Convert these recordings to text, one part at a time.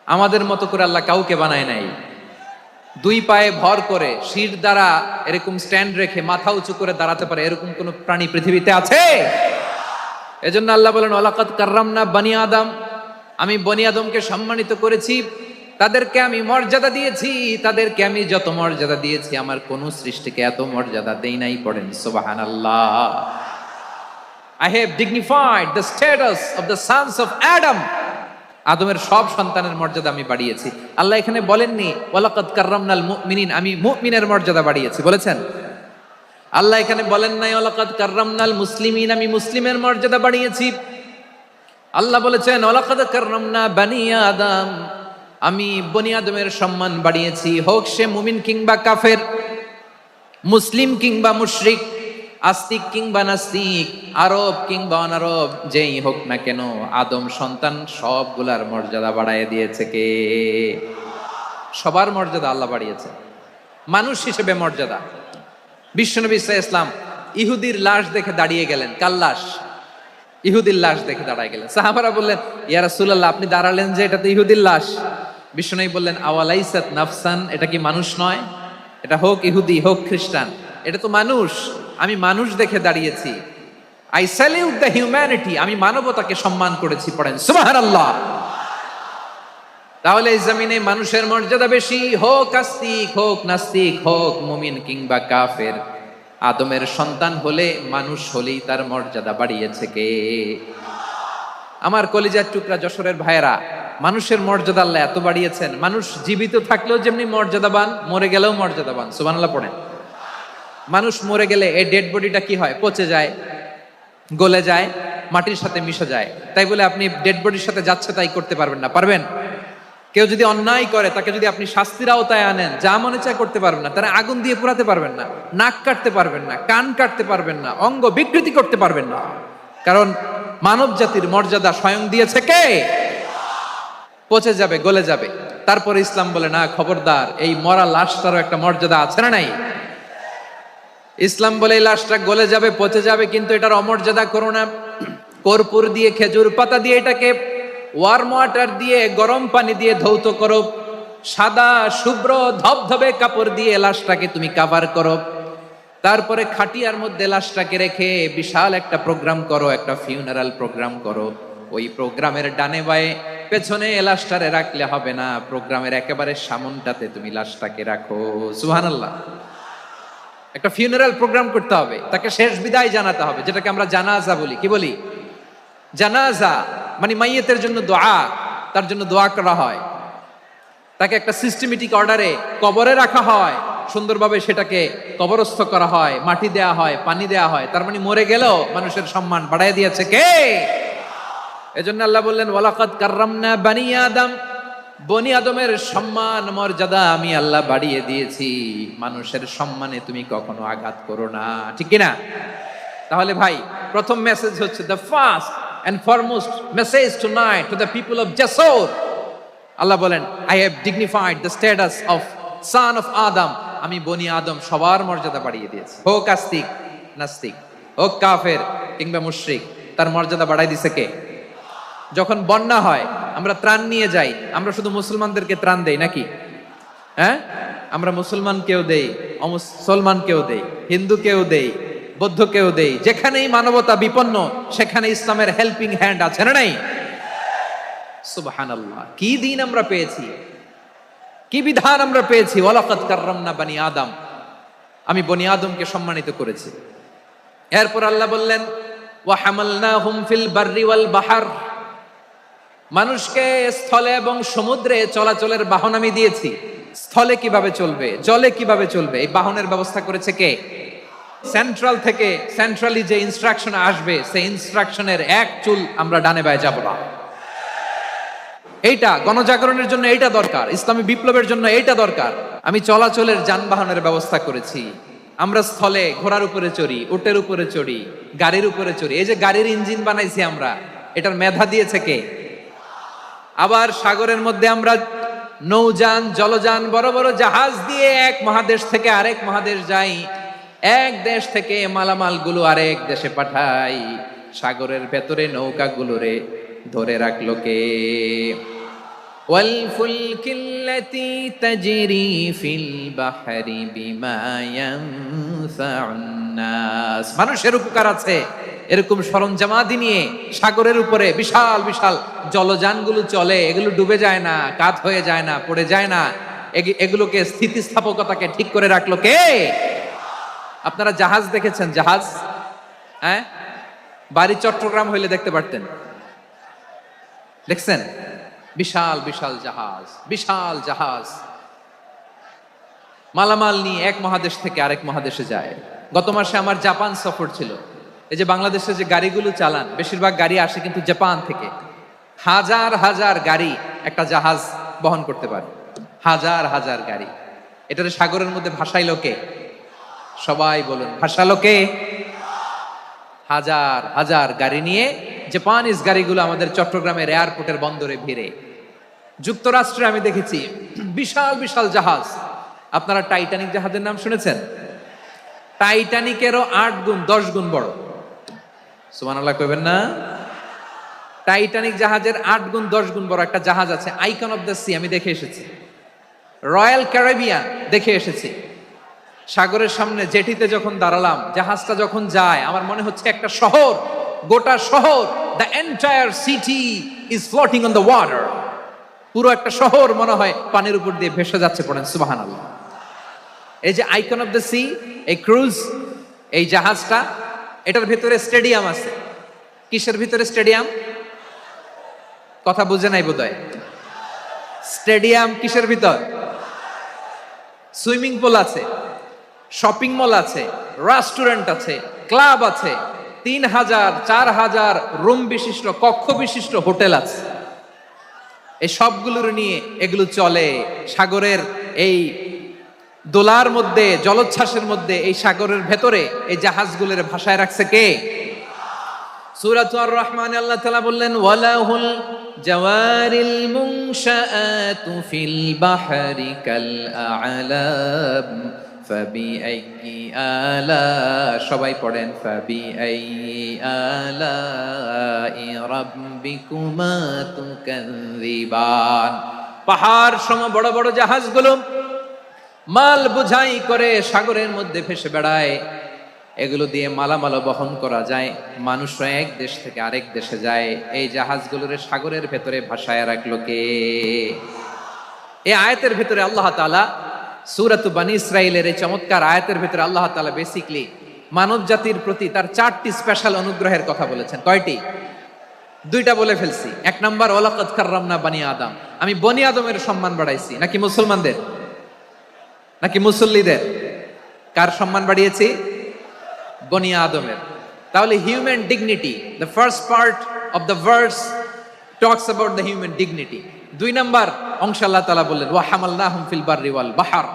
আমাদের মতো করে আল্লাহ কাউকে বানায় নাই। দুই পায়ে ভর করে শির দ্বারা এরকম স্ট্যান্ড রেখে মাথা উঁচু করে দাঁড়াতে পারে এরকম কোন প্রাণী পৃথিবীতে আছে? এজন্য আল্লাহ বলেন ওয়ালাকাদ কাররামনা বানি আদম, আমি বনি আদমকে সম্মানিত করেছি, তাদেরকে আমি মর্যাদা দিয়েছি। তাদেরকে আমি যত মর্যাদা দিয়েছি আমার কোন সৃষ্টিকে এত মর্যাদা দেই নাই। পড়েন সুবহানাল্লাহ। I have dignified the status of the sons of Adam. আদমের সব সন্তানের মর্যাদা আমি বাড়িয়েছি। আল্লাহ এখানে বলেননি ওয়ালাকাদ কাররামনাল মুমিনিন, আমি মুমিনের মর্যাদা বাড়িয়েছি, বলেছেন? আল্লাহ এখানে বলেন নাই ওয়ালাকাদ কাররামনাল মুসলিমিন, আমি মুসলিমের মর্যাদা বাড়িয়েছি। আল্লাহ বলেছেন ওয়ালাকাদ কাররামনা বানি আদম, আমি বনি আদমের সম্মান বাড়িয়েছি, হোক সে মুমিন কিংবা কাফের, মুসলিম কিংবা মুশরিক, আস্তিক কিংবা নাস্তিক, আরব কিংবা অনারব, যেই হোক না কেন আদম সন্তান সবগুলার মর্যাদা বাড়ায় দিয়েছে কে? সবার মর্যাদা আল্লাহ বাড়িয়েছে। মানুষ হিসেবে মর্যাদা। বিশ্বনবী সাল্লাল্লাহু আলাইহি ওয়াসাল্লাম ইহুদির লাশ দেখে দাঁড়িয়ে গেলেন। কার লাশ? ইহুদির লাশ দেখে দাঁড়ায় গেলেন। সাহাবারা বললেন ইয়া রাসূলুল্লাহ, আপনি দাঁড়ালেন যে, এটা তো ইহুদির লাশ। বিশ্বনবী বললেন আওয়ালাইসাত নাফসান, এটা কি মানুষ নয়? এটা হোক ইহুদি হোক খ্রিস্টান, এটা তো মানুষ। আমি মানুষ দেখে দাঁড়িয়েছি। আই স্যালিউট দ্য হিউম্যানিটি, আমি মানবতাকে সম্মান করেছি। পড়েন সুবহানাল্লাহ। তাহলে এই জমিনে মানুষের মর্যাদা বেশি, হোক আস্তিক হোক নাস্তিক হোক মুমিন কিংবা কাফের, আদমের সন্তান হলে মানুষ হলেই তার মর্যাদা বাড়িয়েছে কে? আমার কলিজার টুকরা যশোরের ভাইয়েরা, মানুষের মর্যাদা আল্লাহ এত বাড়িয়েছেন, মানুষ জীবিত থাকলেও যেমনি মর্যাদাবান, মরে গেলেও মর্যাদাবান। সুবহানাল্লাহ পড়েন। মানুষ মরে গেলে এই ডেড বডিটা কি হয়? পচে যায়, গলে যায়, মাটির সাথে মিশে যায়। তাই বলে আপনি ডেড বডির সাথে যাচ্ছে তাই করতে পারবেন না। পারবেন? কেউ যদি অন্যায় করে তাকে যদি আপনি শাস্তির আওতায় আনেন, যা মনে চায় করতে পারবেন না। তারা আগুন দিয়ে পোড়াতে পারবেন না, নাক কাটতে পারবেন না, কান কাটতে পারবেন না, অঙ্গ বিকৃতি করতে পারবেন না। কারণ মানব জাতির মর্যাদা স্বয়ং দিয়েছে কে? পচে যাবে, গলে যাবে। তারপরে ইসলাম বলে না, খবরদার, এই মরা লাশটারও একটা মর্যাদা আছে না নাই? ইসলাম বলে এই লাশটা গলে যাবে, পচে যাবে, কিন্তু এটার অমর্যাদা করো না। কর্পূর দিয়ে, খেজুর পাতা দিয়ে, এটাকে ওয়ার্ম ওয়াটার দিয়ে, গরম পানি দিয়ে ধৌত করো, সাদা শুভ্র ধবধবে কাপড় দিয়ে লাশটাকে তুমি কাভার করো, তারপরে খাটিয়ার মধ্যে লাশটাকে রেখে বিশাল একটা প্রোগ্রাম করো, একটা ফিউনারাল প্রোগ্রাম করো। ওই প্রোগ্রামের ডানে বায়ে পেছনে লাশটারে রাখলে হবে না, প্রোগ্রামের একেবারে সামনটাতে তুমি লাশটাকে রাখো। সুবহানাল্লাহ। একটা ফিউনারাল প্রোগ্রাম করতে হবে, তাকে শেষ বিদায় জানাতে হবে, যেটাকে আমরা জানাজা বলি। কি বলি? জানাজা মানে মাইয়েতের জন্য দোয়া, তার জন্য দোয়া করা হয়, তাকে একটা সিস্টেমেটিক অর্ডারে কবরে রাখা হয়, সুন্দরভাবে সেটাকে কবরস্থ করা হয়, মাটি দেয়া হয়, পানি দেয়া হয়। তার মানে মরে গেলেও মানুষের সম্মান বাড়ায় দিয়েছে কে? এজন্য আল্লাহ বললেন ওয়ালাকাদ কাররামনা বানি আদম, বনি আদমের সম্মান মর্যাদা আমি আল্লাহ বাড়িয়ে দিয়েছি। মানুষের সম্মানে তুমি কখনো আঘাত করো না, ঠিক কিনা? তাহলে ভাই, প্রথম মেসেজ হচ্ছে, the first and foremost message tonight to the people of Jasor, আল্লাহ বলেন I have dignified the status of son of Adam, আমি বনি আদম সবার মর্যাদা বাড়িয়ে দিয়েছি। হোক আস্তিক নাস্তিক, হোক কাফের কিংবা মুশরিক, তার মর্যাদা বাড়াই দিছে কে? যখন বন্যা হয় আমরা ত্রাণ নিয়ে যাই, আমরা শুধু মুসলমানদেরকে ত্রাণ দেই নাকি? হ্যাঁ, আমরা মুসলমানকেও দেই, অমুসলমানকেও দেই, হিন্দুকেও দেই, বৌদ্ধকেও দেই। যেখানেই মানবতা বিপন্ন সেখানে ইসলামের হেল্পিং হ্যান্ড আছে না নাই? সুবহানাল্লাহ। কি দিন আমরা পেয়েছি, কি বিধান আমরা পেয়েছি। ওয়ালাকাদ কাররামনা বানি আদম, আমি বনি আদমকে সম্মানিত করেছি। এরপর আল্লাহ বললেন ওয়া হামালনাহুম ফিল বাররি ওয়াল বাহর, মানুষকে স্থলে এবং সমুদ্রে চলাচলের বাহন আমি দিয়েছি। স্থলে কিভাবে চলবে, জলে কিভাবে চলবে, এই বাহনের ব্যবস্থা করেছে কে? সেন্ট্রাল থেকে, সেন্ট্রালি যে ইনস্ট্রাকশন আসবে সেই ইনস্ট্রাকশনের এক চুল আমরা ডানে বায়ে যাব না। এইটা গণজাগরণের জন্য এইটা দরকার, ইসলামী বিপ্লবের জন্য এইটা দরকার। আমি চলাচলের যানবাহনের ব্যবস্থা করেছি। আমরা স্থলে ঘোড়ার উপরে চড়ি, উটের উপরে চড়ি, গাড়ির উপরে চড়ি। এই যে গাড়ির ইঞ্জিন বানাইছি আমরা, এটার মেধা দিয়েছে কে? আবার সাগরের মধ্যে আমরা নৌযান, জলযান, বড় বড় জাহাজ দিয়ে এক মহাদেশ থেকে আরেক মহাদেশ যাই, এক দেশ থেকে মালামাল গুলো আরেক দেশে পাঠাই। সাগরের ভেতরে নৌকা গুলোরে ধরে রাখলো কে? والفلك التي تجري في البحر بما ينفع الناس। মানুষের উপকার আছে এরকম সরঞ্জামাদি নিয়ে সাগরের উপরে বিশাল বিশাল জলযানগুলো চলে, এগুলো ডুবে যায় না, কাত হয়ে যায় না, পড়ে যায় না। এগুলোকে স্থিতিস্থাপকতাকে ঠিক করে রাখলো কে? আপনারা জাহাজ দেখেছেন? জাহাজ, হ্যাঁ, বাড়ি চট্টগ্রাম হইলে দেখতে পারতেন। দেখছেন? বিশাল বিশাল জাহাজ, বিশাল জাহাজ মালামাল নিয়ে এক মহাদেশ থেকে আরেক মহাদেশে যায়। গত মাসে আমার জাপান সফর ছিল। এই যে বাংলাদেশে যে গাড়িগুলো চালান, বেশিরভাগ গাড়ি আসে কিন্তু জাপান থেকে। হাজার হাজার গাড়ি একটা জাহাজ বহন করতে পারে, হাজার হাজার গাড়ি। এটারে সাগরের মধ্যে ভাসাইলো কে? সবাই বলুন, ভাসালো কে? হাজার হাজার গাড়ি নিয়ে জাপানিজ গাড়িগুলো আমাদের চট্টগ্রামের এয়ারপোর্টের বন্দরে ভিড়ে। যুক্তরাষ্ট্রে আমি দেখেছি বিশাল বিশাল জাহাজ। আপনারা টাইটানিক জাহাজের নাম শুনেছেন? টাইটানিকেরও 8 গুণ 10 গুণ বড়। সুবহানাল্লাহ কইবেন না? টাইটানিক জাহাজের 8 গুণ 10 গুণ বড় একটা জাহাজ আছে, আইকন অফ দ্য সি। আমি দেখে এসেছি। রয়্যাল ক্যারিবিয়ান দেখে এসেছি। সাগরের সামনে জেটিতে যখন দাঁড়ালাম, জাহাজটা যখন যায়, আমার মনে হচ্ছে একটা শহর, গোটা শহর, the entire city is floating on the water. পুরো একটা শহর মনে হয় পানির উপর দিয়ে ভেসে যাচ্ছে। পড়েন সুবহানাল্লাহ। এই যে আইকন অফ দ্য সি, এই ক্রুজ, এই জাহাজটা, এটার ভিতরে স্টেডিয়াম আছে। কিসের ভিতরে স্টেডিয়াম? কথা বুঝে নাই বোধহয়। স্টেডিয়াম কিসের ভিতর? সুইমিং পুল আছে, শপিং মল আছে, রেস্টুরেন্ট আছে, ক্লাব আছে, 3000 4000 রুম বিশিষ্ট, কক্ষ বিশিষ্ট হোটেল আছে। এই সবগুলোর নিয়ে এগুলো চলে সাগরের এই দোলার মধ্যে, জলোচ্ছ্বাসের মধ্যে, এই সাগরের ভেতরে এই জাহাজগুলোর ভাষায় রাখছে কে? সূরা আর রহমানে আল্লাহ তাআলা বললেন, ওয়ালাহুল জাওয়ারিল মুনশাআতু ফিল বাহরি কাল আ'লাম ফাবিআইয়ি আলা, সবাই পড়েন, ফাবিআইয়ি আলাই রাব্বিকুমা তুকাযযিবান। পাহাড় সম বড় বড় জাহাজগুলো মাল বোঝাই করে সাগরের মধ্যে ভেসে বেড়ায়। এগুলো দিয়ে মালামাল বহন করা যায়। মানুষরা এক দেশ থেকে আরেক দেশে যায়। এই জাহাজগুলোর সাগরের ভেতরে ভাসায় রাখলো কে? এই আয়াতের ভেতরে আল্লাহ তাআলা সূরাত বনী ইসরাঈলের এই চমৎকার আয়াতের ভেতরে আল্লাহ তাআলা বেসিক্যালি মানব জাতির প্রতি তার 4টি স্পেশাল অনুগ্রহের কথা বলেছেন। কয়টি? 2টা বলে ফেলছি। 1 নাম্বার, ওয়ালাকাদ কাররামনা বনি আদম, আমি বনি আদমের সম্মান বাড়াইছি। নাকি মুসলমানদের? নাকি মুসল্লিদের? কার সম্মান বাড়িয়েছি? বনি আদমের। তাহলে human dignity, the first part of the verse talks about the human dignity. 2 number অংশ আল্লাহ তাআলা বললেন, ওয়া হামালনাহুম ফিল বাররি ওয়াল বাহর,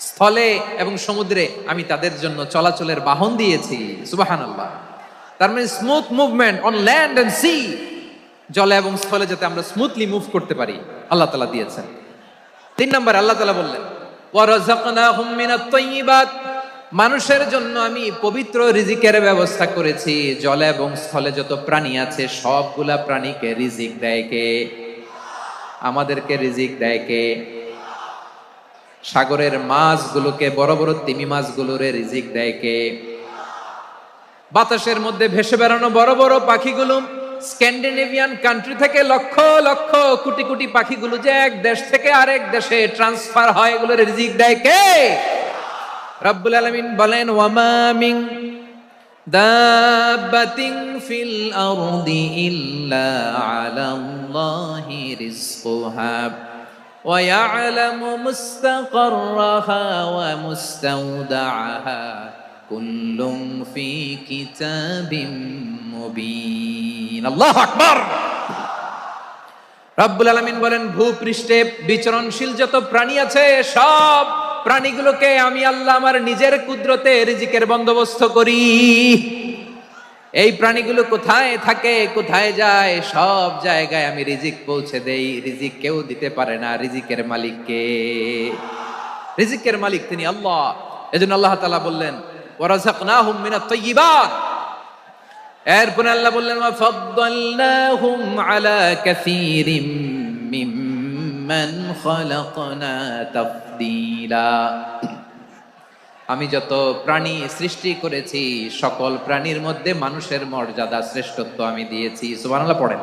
স্থলে এবং সমুদ্রে আমি তাদের জন্য চলাচলের বাহন দিয়েছি। সুবহানাল্লাহ। তার মানে smooth movement on land and sea, জলে এবং স্থলে যাতে আমরা স্মুথলি মুভ করতে পারি আল্লাহ তাআলা দিয়েছেন। 3 নাম্বার আল্লাহ তাআলা বললেন, ওয়া রাযাকনাহুম মিনাত তাইয়্যিবাত, মানুষের জন্য আমি পবিত্র রিজিকের ব্যবস্থা করেছি। জলে এবং স্থলে যত প্রাণী আছে সবগুলা প্রাণীকে রিজিক দেয় কে? আমাদেরকে রিজিক দেয় কে? সাগরের মাছগুলোকে, বড় বড় তিমি মাছগুলোরে রিজিক দেয় কে? বাতাসের মধ্যে ভেসে বেড়ানো বড় বড় পাখিগুলো, স্ক্যান্ডিনেভিয়ান কান্ট্রি থেকে লক্ষ লক্ষ কোটি কোটি পাখিগুলো যে এক দেশ থেকে আরেক দেশে ট্রান্সফার হয়, এগুলোর রিজিক দেয় কে? রব্বুল আলামিন বলেন, ওয়ামা মিন দাব্বাতিন ফিল আরদি ইল্লা আলাল্লাহি রিজকুহা ওয়া ইয়ালামু মুস্তাকাররাহা ওয়া মুস্তাওদাআহা কুল্লুম ফি কিতাবিম মুবিন। আল্লাহু আকবার। রব্বুল আলামিন বলেন, ভূপৃষ্ঠে বিচরণশীল যত প্রাণী আছে সব প্রাণীগুলোকে আমি আল্লাহ আমার নিজের কুদরতে রিজিকের বন্দোবস্ত করি। এই প্রাণীগুলো কোথায় থাকে, কোথায় যায়, সব জায়গায় আমি রিজিক পৌঁছে দেই। রিজিক কেউ দিতে পারে না, রিজিকের মালিক কে? রিজিকের মালিক তিনি আল্লাহ। এজন্য আল্লাহ তাআলা বললেন, ওয়া রাযাকনাহুম মিনাত তাইয়্যিবাত। এরপর আল্লাহ বললেন, ওয়া ফাদ্দালনাহুম আলা কাসীরিম মিম মিম্মান খালাকনা তাফদীলা। আমি যত প্রাণী সৃষ্টি করেছি সকল প্রাণীর মধ্যে মানুষের মর্যাদা শ্রেষ্ঠত্ব আমি দিয়েছি। সুবহানাল্লাহ পড়েন।